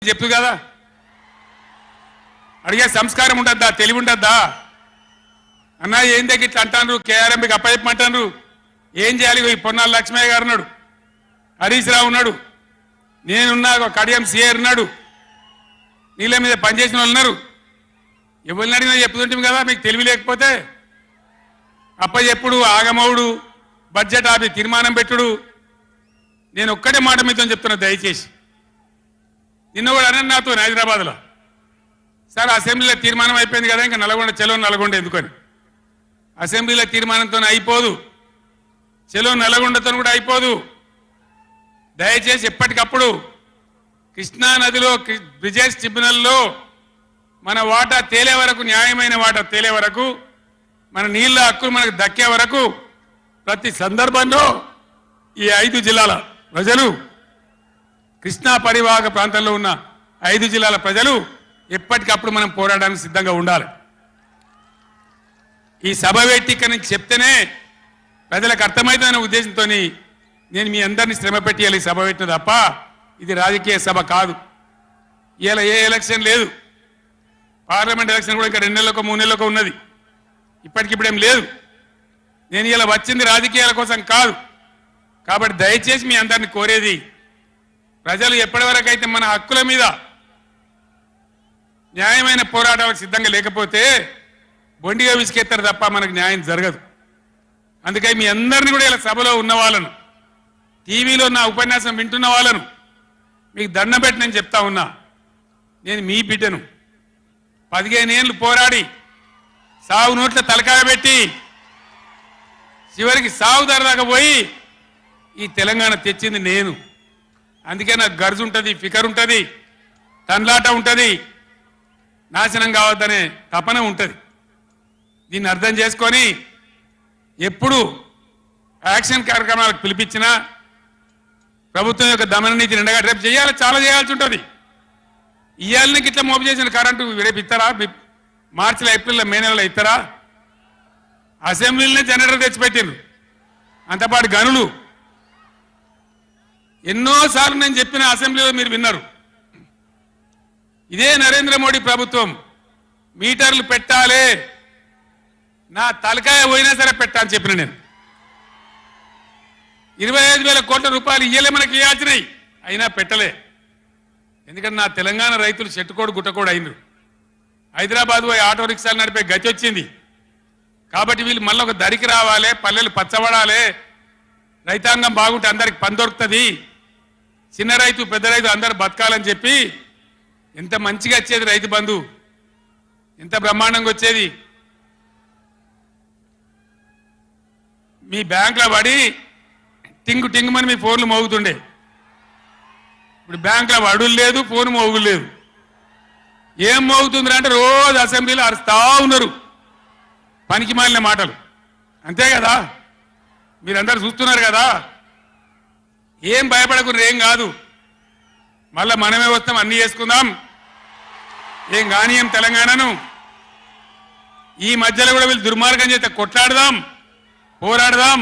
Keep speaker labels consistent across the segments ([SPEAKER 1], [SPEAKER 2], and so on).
[SPEAKER 1] చెప్పు కదా అడిగే సంస్కారం ఉంటద్దా తెలివి ఉంటద్దా అన్నా ఏందే ఇట్లా అంటారు కేఆర్ఎంకి అప్పచెప్పమంటారు ఏం చేయాలి ఈ పొన్నాల లక్ష్మయ్య గారు ఉన్నాడు హరీష్ రావు ఉన్నాడు నేనున్నా కడియం సిఆర్ ఉన్నాడు నీళ్ళ మీద పనిచేసిన వాళ్ళు ఉన్నారు ఎవరిని అడిగినా చెప్తుంటాం కదా మీకు తెలివి లేకపోతే అప్పచెప్పుడు ఆగమవుడు బడ్జెట్ ఆపి తీర్మానం పెట్టుడు నేను ఒక్కటే మాట మీతో చెప్తున్నా దయచేసి నిన్న కూడా అన్న నాతో హైదరాబాద్లో సార్ అసెంబ్లీలో తీర్మానం అయిపోయింది కదా ఇంకా నల్గొండ చెలో నల్గొండ ఎందుకని అసెంబ్లీలో తీర్మానంతో అయిపోదు చెలో నల్గొండతో కూడా అయిపోదు దయచేసి ఎప్పటికప్పుడు కృష్ణా నదిలో బ్రిజేష్ ట్రిబ్యునల్లో మన వాటా తేలే వరకు న్యాయమైన వాటా తేలే వరకు మన నీళ్ళ హక్కులు మనకు దక్కే వరకు ప్రతి సందర్భంలో ఈ 5 జిల్లాల ప్రజలు కృష్ణా పరివాహక ప్రాంతంలో ఉన్న 5 జిల్లాల ప్రజలు ఎప్పటికప్పుడు మనం పోరాడడానికి సిద్ధంగా ఉండాలి ఈ సభ వేదిక నుంచి చెప్తేనే ప్రజలకు అర్థమైందనే ఉద్దేశంతో నేను మీ అందరినీ శ్రమ పెట్టి ఈ సభ పెట్టిన తప్ప ఇది రాజకీయ సభ కాదు ఇలా ఏ ఎలక్షన్ లేదు పార్లమెంట్ ఎలక్షన్ కూడా ఇంకా 2 నెలలకు 3 నెలలకు ఉన్నది ఇప్పటికిప్పుడేం లేదు నేను ఇలా వచ్చింది రాజకీయాల కోసం కాదు కాబట్టి దయచేసి మీ అందరిని కోరేది ప్రజలు ఎప్పటివరకు అయితే మన హక్కుల మీద న్యాయమైన పోరాటాలకు సిద్ధంగా లేకపోతే బొండిగా విసికెత్తారు తప్ప మనకు న్యాయం జరగదు అందుకని మీ అందరినీ కూడా ఇలా సభలో ఉన్న వాళ్ళను టీవీలో నా ఉపన్యాసం వింటున్న వాళ్ళను మీకు దండం పెట్టి నేను చెప్తా ఉన్నా నేను మీ బిడ్డను 15 ఏళ్ళు పోరాడి సావు నోట్ల తలకాయ పెట్టి చివరికి సావు దాకా పోయి ఈ తెలంగాణ తెచ్చింది నేను అందుకే నాకు గర్జు ఉంటుంది ఫికర్ ఉంటుంది తన్లాట ఉంటుంది నాశనం కావద్దనే తపన ఉంటుంది దీన్ని అర్థం చేసుకొని ఎప్పుడు యాక్షన్ కార్యక్రమాలకు పిలిపించినా ప్రభుత్వం యొక్క దమన నీతి నిండగా రేపు చేయాలి చాలా చేయాల్సి ఉంటుంది ఇవాళకి ఇట్లా మోపు చేసిన కరెంటు రేపు ఇస్తారా మార్చిలో ఏప్రిల్లో మే నెలలో ఇస్తారా అసెంబ్లీలోనే జనరేటర్ తెచ్చిపెట్టిండ్రు అంతపాటు గనులు ఎన్నోసార్లు నేను చెప్పిన అసెంబ్లీలో మీరు విన్నారు ఇదే నరేంద్ర మోడీ ప్రభుత్వం మీటర్లు పెట్టాలి నా తలకాయ పోయినా సరే పెట్టాలని చెప్పిన నేను 25,000 కోట్ల రూపాయలు ఇయ్యలే మనకి ఇవ్వాల్సినాయి అయినా పెట్టలే ఎందుకంటే నా తెలంగాణ రైతులు చెట్టుకోడు గుట్టకోడు అయినరు హైదరాబాద్ పోయి ఆటో రిక్షాలు నడిపే గతి వచ్చింది కాబట్టి వీళ్ళు మళ్ళీ ఒక దరికి రావాలి పల్లెలు పచ్చబడాలి రైతాంగం బాగుంటే అందరికి పని దొరుకుతుంది చిన్న రైతు పెద్ద రైతు అందరు బతకాలని చెప్పి ఎంత మంచిగా వచ్చేది రైతు బంధు ఎంత బ్రహ్మాండంగా వచ్చేది మీ బ్యాంకులో పడి టింగు టింగుమని మీ ఫోన్లు మోగుతుండే ఇప్పుడు బ్యాంకులో వడులు లేదు ఫోన్ మోగులు లేదు ఏం మోగుతుందిరా అంటే రోజు అసెంబ్లీలో అరుస్తా ఉన్నారు పనికి మాలిన మాటలు అంతే కదా మీరందరూ చూస్తున్నారు కదా ఏం భయపడకుండా ఏం కాదు మళ్ళా మనమే వస్తాం అన్ని చేసుకుందాం ఏం కానీయం తెలంగాణను ఈ మధ్యలో కూడా వీళ్ళు దుర్మార్గం చేస్తే కొట్లాడదాం పోరాడదాం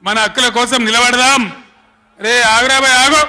[SPEAKER 1] మన హక్కుల కోసం నిలబడదాం రే ఆగురా బాయ్ ఆగో